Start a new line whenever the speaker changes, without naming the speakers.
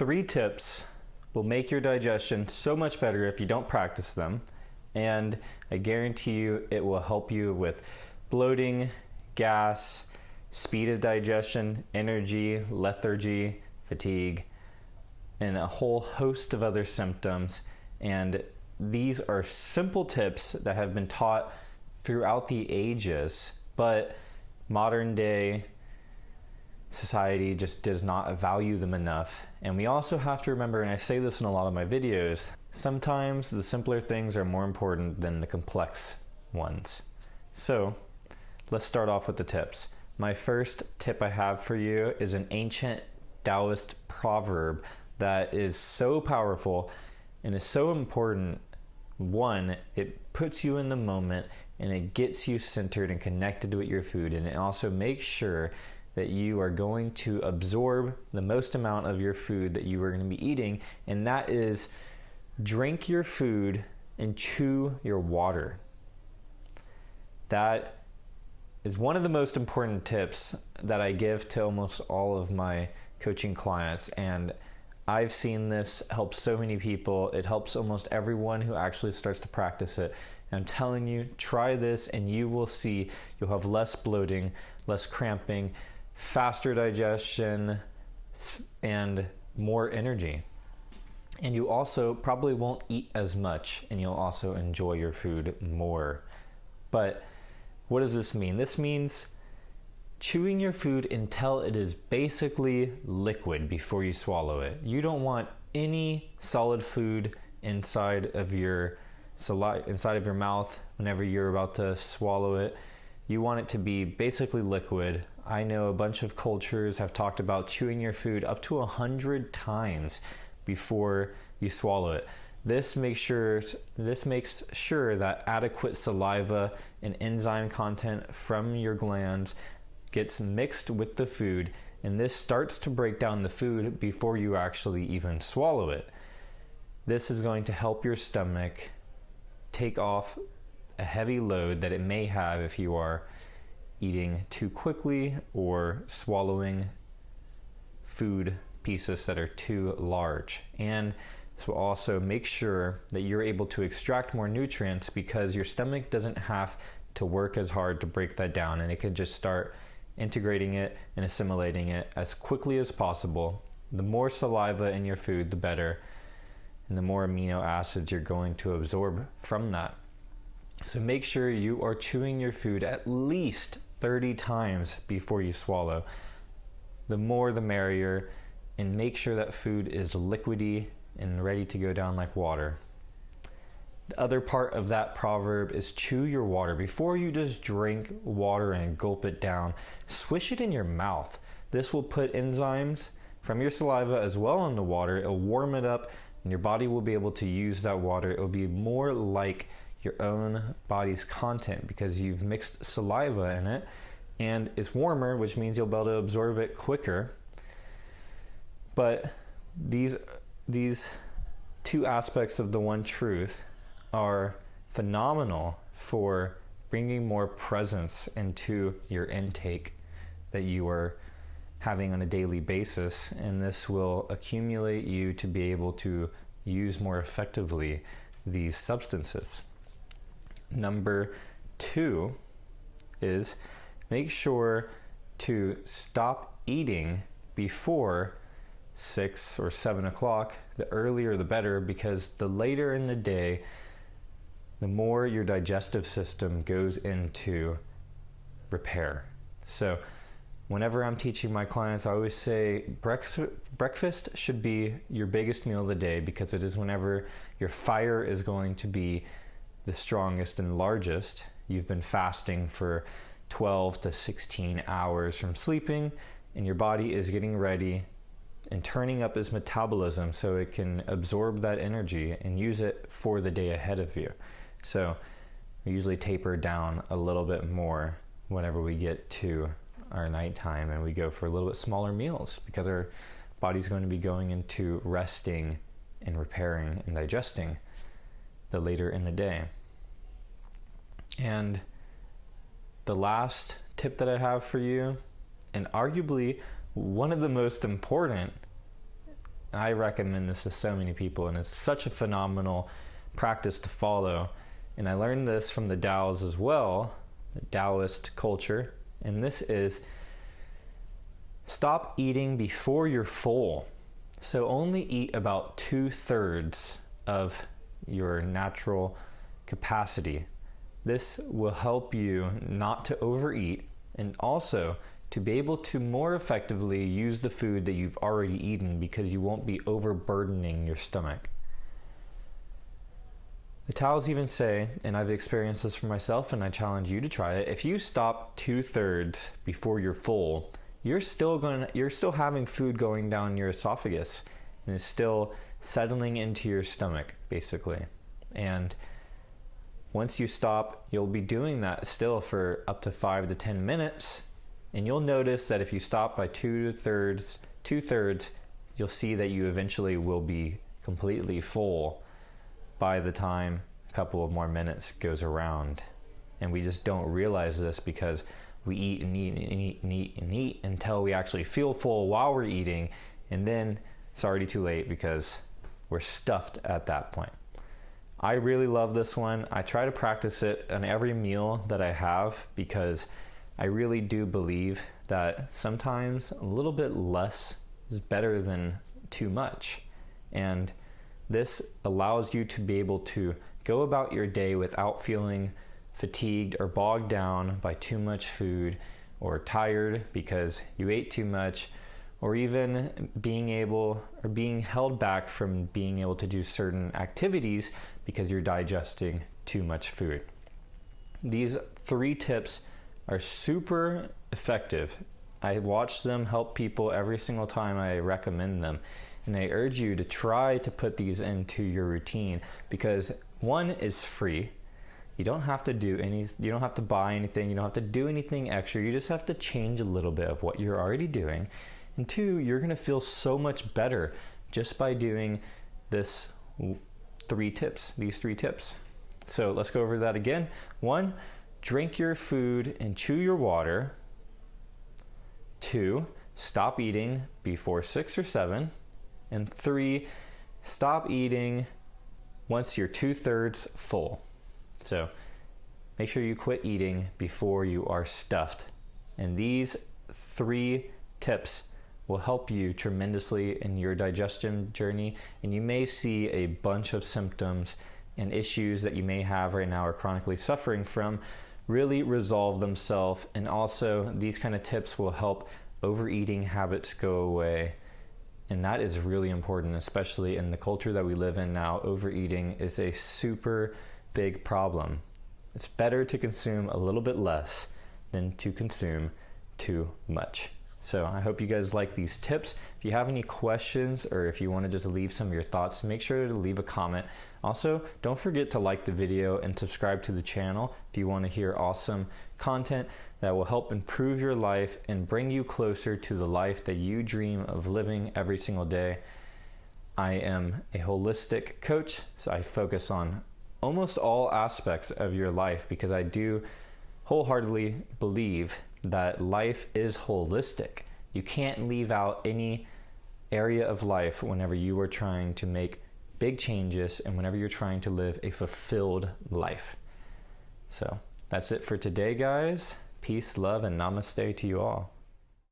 3 tips will make your digestion so much better if you don't practice them, and I guarantee you it will help you with bloating, gas, speed of digestion, energy, lethargy, fatigue, and a whole host of other symptoms. And these are simple tips that have been taught throughout the ages, but modern day society just does not value them enough. And we also have to remember, and I say this in a lot of my videos, sometimes the simpler things are more important than the complex ones. So let's start off with the tips. My first tip I have for you is an ancient Taoist proverb that is so powerful and is so important. One, it puts you in the moment and it gets you centered and connected with your food, and it also makes sure that you are going to absorb the most amount of your food that you are going to be eating, and that is drink your food and chew your water. That is one of the most important tips that I give to almost all of my coaching clients, and I've seen this help so many people. It helps almost everyone who actually starts to practice it. And I'm telling you, try this and you will see you'll have less bloating, less cramping, faster digestion, and more energy. And you also probably won't eat as much, and you'll also enjoy your food more. But what does this mean? This means chewing your food until it is basically liquid before you swallow it. You don't want any solid food inside of your mouth whenever you're about to swallow it. You want it to be basically liquid. I know a bunch of cultures have talked about chewing your food up to 100 times before you swallow it. This makes sure that adequate saliva and enzyme content from your glands gets mixed with the food, and this starts to break down the food before you actually even swallow it. This is going to help your stomach take off a heavy load that it may have if you are eating too quickly or swallowing food pieces that are too large. And this will also make sure that you're able to extract more nutrients because your stomach doesn't have to work as hard to break that down, and it can just start integrating it and assimilating it as quickly as possible. The more saliva in your food, the better, and the more amino acids you're going to absorb from that. So make sure you are chewing your food at least 30 times before you swallow. The more the merrier, and make sure that food is liquidy and ready to go down like water. The other part of that proverb is chew your water. Before you just drink water and gulp it down, swish it in your mouth. This will put enzymes from your saliva as well in the water. It'll warm it up, and your body will be able to use that water. It will be more like your own body's content because you've mixed saliva in it, and it's warmer, which means you'll be able to absorb it quicker. But these two aspects of the one truth are phenomenal for bringing more presence into your intake that you are having on a daily basis, and this will accumulate you to be able to use more effectively these substances. Number 2 is make sure to stop eating before 6 or 7 o'clock. The earlier the better, because the later in the day, the more your digestive system goes into repair. So whenever I'm teaching my clients, I always say breakfast should be your biggest meal of the day, because it is whenever your fire is going to be the strongest and largest. You've been fasting for 12 to 16 hours from sleeping, and your body is getting ready and turning up its metabolism so it can absorb that energy and use it for the day ahead of you. So we usually taper down a little bit more whenever we get to our nighttime, and we go for a little bit smaller meals because our body's going to be going into resting and repairing and digesting the later in the day. And the last tip that I have for you, and arguably one of the most important, And I recommend this to so many people, and it's such a phenomenal practice to follow. And I learned this from the Taoists as well, the Taoist culture. And this is stop eating before you're full. So only eat about 2/3 of your natural capacity. This will help you not to overeat, and also to be able to more effectively use the food that you've already eaten, because you won't be overburdening your stomach. The Taoists even say, and I've experienced this for myself and I challenge you to try it, if you stop 2/3 before you're full, you're still having food going down your esophagus, and it's still settling into your stomach, basically. And once you stop, you'll be doing that still for up to 5 to 10 minutes. And you'll notice that if you stop by 2/3, you'll see that you eventually will be completely full by the time a couple of more minutes goes around. And we just don't realize this because we eat and eat and eat and eat and eat until we actually feel full while we're eating. And then it's already too late because we're stuffed at that point. I really love this one. I try to practice it on every meal that I have, because I really do believe that sometimes a little bit less is better than too much. And this allows you to be able to go about your day without feeling fatigued or bogged down by too much food, or tired because you ate too much, or even being held back from being able to do certain activities because you're digesting too much food. These 3 tips are super effective. I watch them help people every single time I recommend them. And I urge you to try to put these into your routine, because 1 is free. You don't have to you don't have to buy anything, you don't have to do anything extra. You just have to change a little bit of what you're already doing. And 2, you're going to feel so much better just by doing these 3 tips. So let's go over that again. 1, drink your food and chew your water. 2, stop eating before 6 or 7. And 3, stop eating once you're 2/3 full. So make sure you quit eating before you are stuffed. And these 3 tips will help you tremendously in your digestion journey. And you may see a bunch of symptoms and issues that you may have right now or chronically suffering from really resolve themselves. And also these kind of tips will help overeating habits go away. And that is really important, especially in the culture that we live in now. Overeating is a super big problem. It's better to consume a little bit less than to consume too much. So I hope you guys like these tips. If you have any questions, or if you want to just leave some of your thoughts, make sure to leave a comment. Also, don't forget to like the video and subscribe to the channel if you want to hear awesome content that will help improve your life and bring you closer to the life that you dream of living every single day. I am a holistic coach, so I focus on almost all aspects of your life, because I do wholeheartedly believe that life is holistic. You can't leave out any area of life whenever you are trying to make big changes and whenever you're trying to live a fulfilled life. So that's it for today, guys. Peace, love, and namaste to you all.